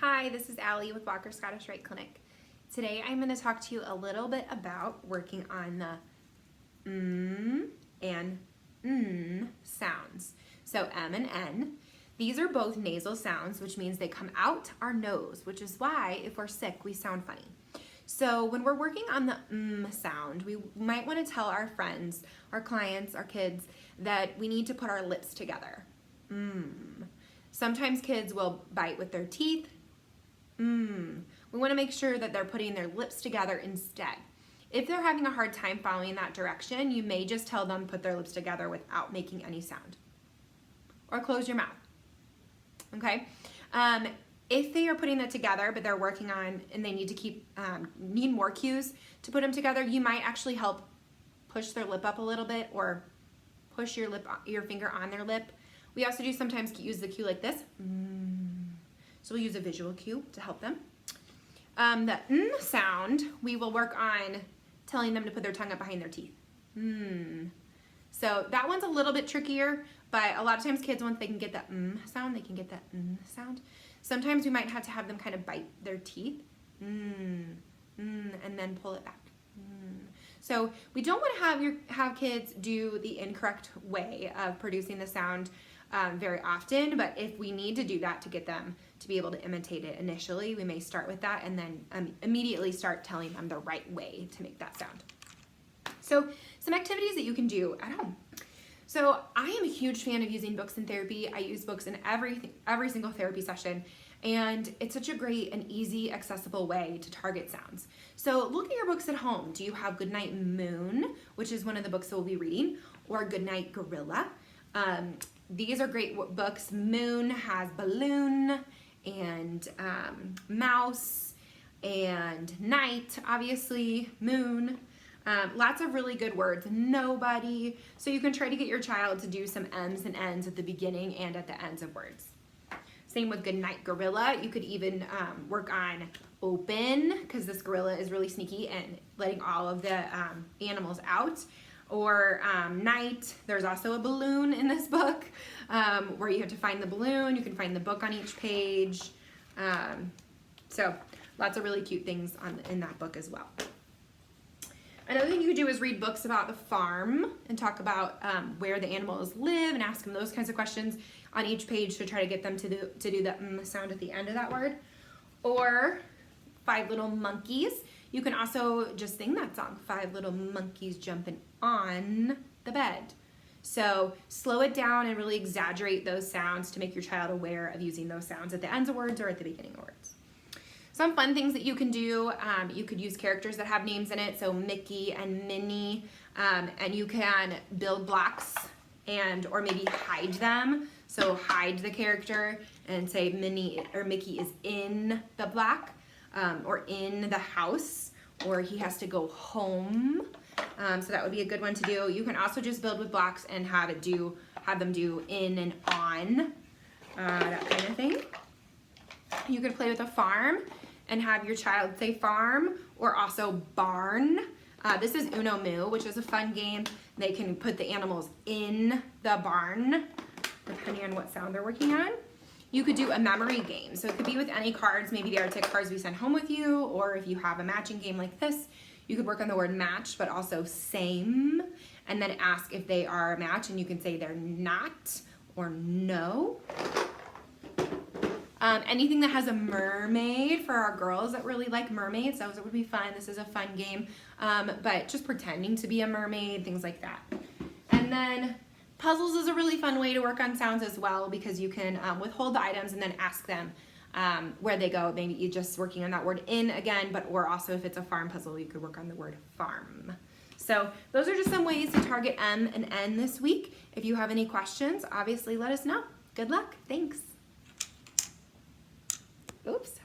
Hi, this is Allie with Walker Scottish Rite Clinic. Today I'm going to talk to you a little bit about working on the and sounds. So M and N. These are both nasal sounds, which means they come out our nose, which is why if we're sick, we sound funny. So when we're working on the sound, we might want to tell our friends, our clients, our kids that we need to put our lips together. Sometimes kids will bite with their teeth. We want to make sure that they're putting their lips together instead. If they're having a hard time following that direction, you may just tell them put their lips together without making any sound. Or close your mouth. Okay? If they are putting that together, but they're working on, and they need to need more cues to put them together, you might actually help push their lip up a little bit or push your finger on their lip. We also do sometimes use the cue like this. So we'll use a visual cue to help them. The sound, we will work on telling them to put their tongue up behind their teeth. So that one's a little bit trickier, but a lot of times kids, once they can get that sound, they can get that sound. Sometimes we might have to have them kind of bite their teeth and then pull it back. So we don't want to have kids do the incorrect way of producing the sound very often, but if we need to do that to get them to be able to imitate it initially, we may start with that and then immediately start telling them the right way to make that sound. So some activities that you can do at home. So I am a huge fan of using books in therapy. I use books in every single therapy session, and it's such a great and easy, accessible way to target sounds. So look at your books at home. Do you have Goodnight Moon, which is one of the books that we'll be reading, or Goodnight Gorilla? These are great books. Moon has balloon and mouse, and night, obviously, moon. Lots of really good words. Nobody. So you can try to get your child to do some M's and N's at the beginning and at the ends of words. Same with Goodnight Gorilla. You could even work on open, because this gorilla is really sneaky and letting all of the animals out. Or night. There's also a balloon in this book where you have to find the balloon. You can find the book on each page. So lots of really cute things in that book as well. Another thing you could do is read books about the farm and talk about where the animals live and ask them those kinds of questions on each page to try to get them to do the sound at the end of that word. Or 5 Little Monkeys. You can also just sing that song, 5 little monkeys jumping on the bed. So slow it down and really exaggerate those sounds to make your child aware of using those sounds at the ends of words or at the beginning of words. Some fun things that you can do, you could use characters that have names in it, so Mickey and Minnie, and you can build blocks or maybe hide them. So hide the character and say Minnie or Mickey is in the block, or in the house, or he has to go home. So that would be a good one to do. You can also just build with blocks and have them do in and on, that kind of thing. You could play with a farm and have your child say farm, or also barn. This is Uno Moo, which is a fun game. They can put the animals in the barn, depending on what sound they're working on. You could do a memory game. So it could be with any cards, maybe the Arctic cards we send home with you, or if you have a matching game like this, you could work on the word match, but also same, and then ask if they are a match, and you can say they're not or no. Anything that has a mermaid for our girls that really like mermaids, those would be fun. This is a fun game, but just pretending to be a mermaid, things like that. And then puzzles is a really fun way to work on sounds as well, because you can withhold the items and then ask them where they go. Maybe you're just working on that word in again, or also if it's a farm puzzle, you could work on the word farm. So those are just some ways to target M and N this week. If you have any questions, obviously let us know. Good luck. Thanks. Oops.